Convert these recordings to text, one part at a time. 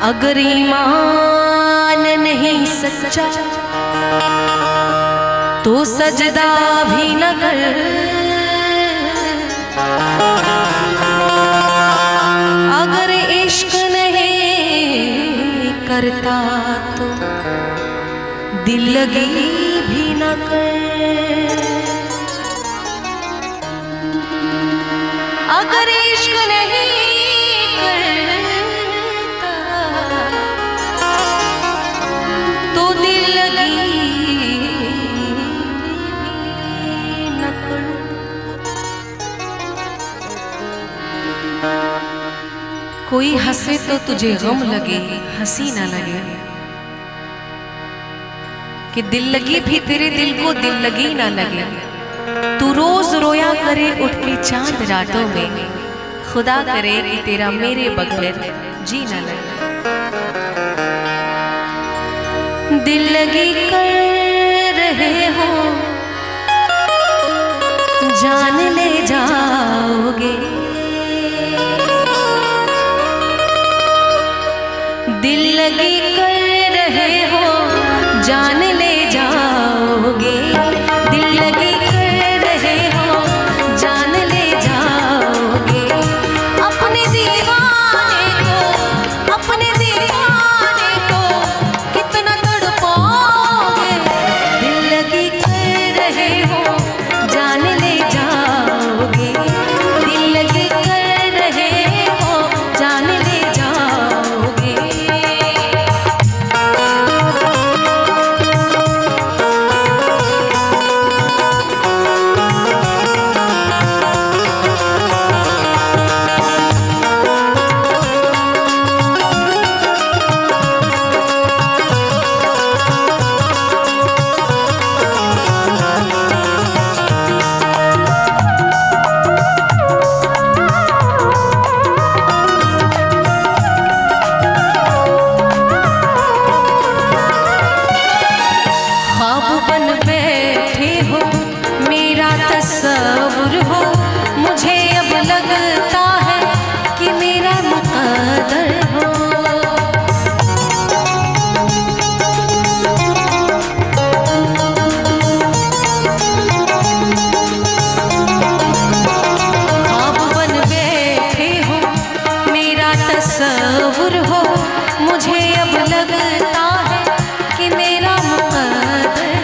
अगर ईमान नहीं सच्चा तो सजदा भी न कर। अगर इश्क नहीं करता तो दिल लगी भी न कर। अगर इश्क नहीं करता तो दिल लगी भी न कर। कोई हंसे तो तुझे गम लगे, हंसी ना लगे। कि दिल लगी भी तेरे दिल को दिल लगी ना लगे। तू रोज रोया करे उठ के चांद रातों में, खुदा करे कि तेरा मेरे बगैर जी ना लगे। दिल लगी कर रहे हो जान ले जाओगे। दिल लगी कर रहे हो जान ले जाओगे। दिल लगी कर रहे हो जान ले जाओगे। अपने दीवाने को कितना तड़पाओगे। दिल लगी कर रहे हो जान ले जाओगे। दिल लगी कर रहे हो जान ले जाओगे। तस्वुर हो मुझे अब लगता है कि मेरा मुक़द्दर हो। ख्वाब बन बैठे हो मेरा तस्वुर हो मुझे अब लगता है कि मेरा मुक़द्दर।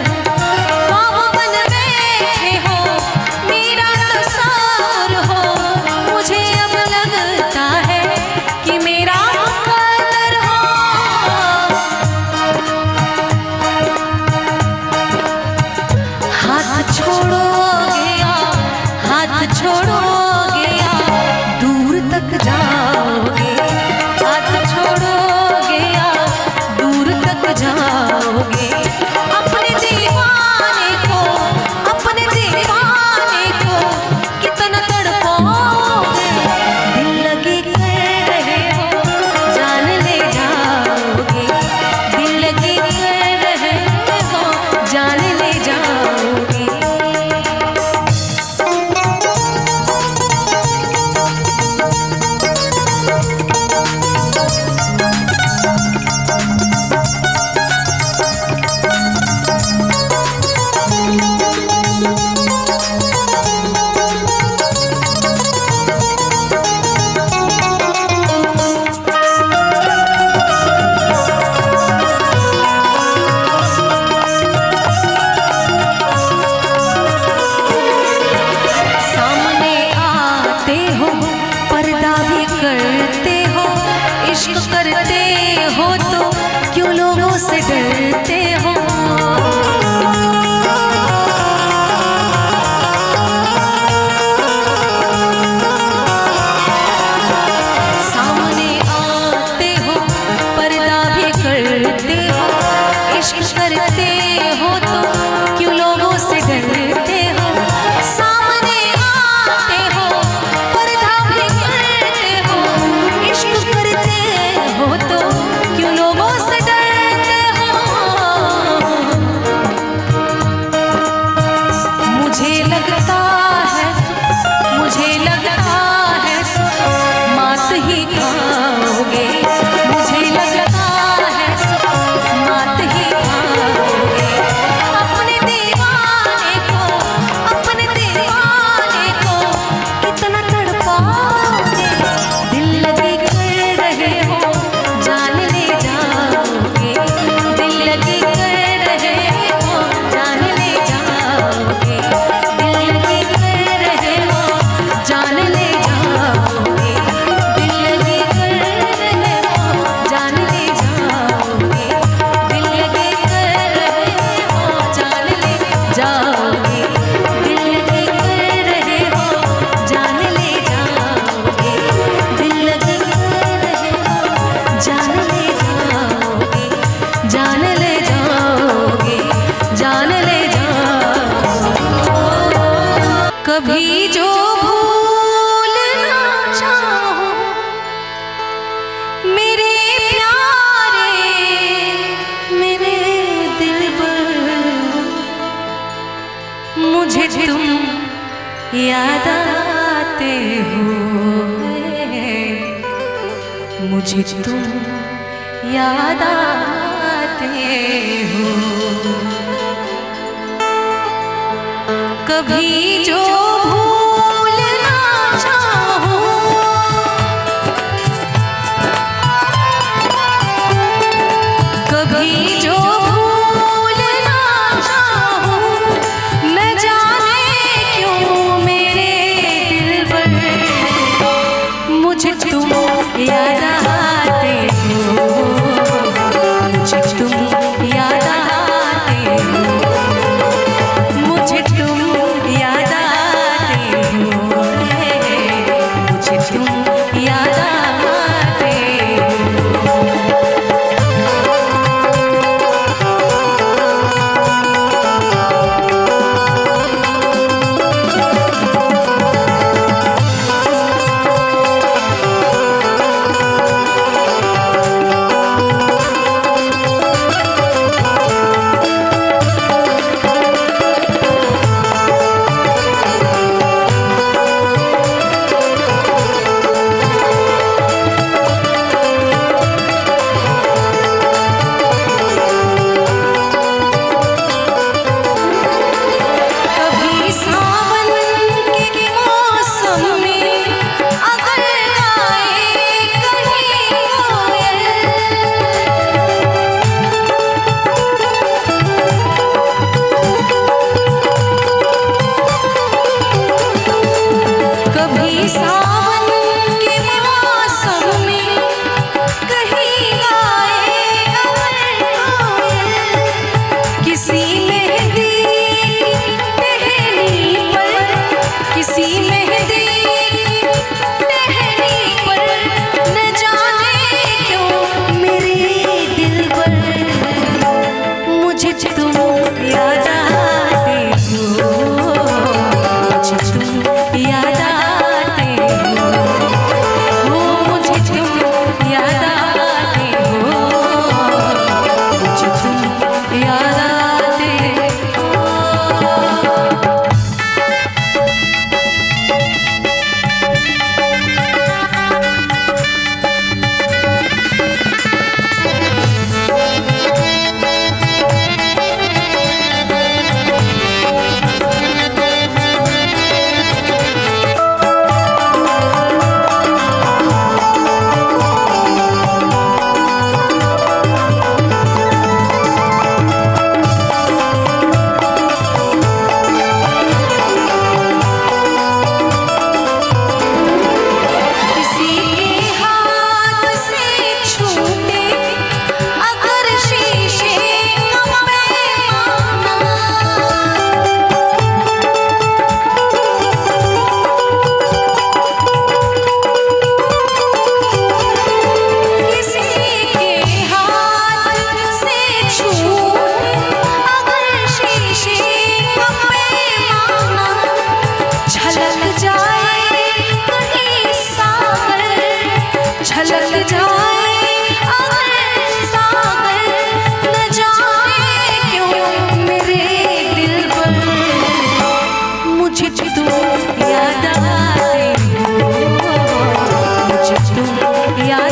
छोड़ोगे या दूर तक जाओगे। हाथ छोड़ोगे या दूर तक जाओगे। अपने दीवाने को कितना तड़पाओगे। दिल लगी कर रहे हो जान ले जाओगे। दिल लगी कर रहे हो जान ले जाओगे। इश्क करते हो तो क्यों लोगों से डरते हो। सामने आते हो पर्दा भी करते हो। इश्क करते हो तो क्यों लोगों से डरते हो। सामने आते हो पर्दा भी करते हो। इश्क करते हो तो क्यों लोगों से डरते हो। याद आते हो, मुझे तुम याद आते हो। कभी जो भूलना चाहूं, कभी जो भूलना चाहूं, न जाने क्यों मेरे दिल पर मुझे तुम याद आते हो, मुझे तुम याद आते हो, मुझे तुम याद आते हो, मुझे तुम याद आते हो। छलक जाए अगर सागर, न जाने क्यों मेरे दिल पर मुझे तुम याद आते हो, मुझे तुम याद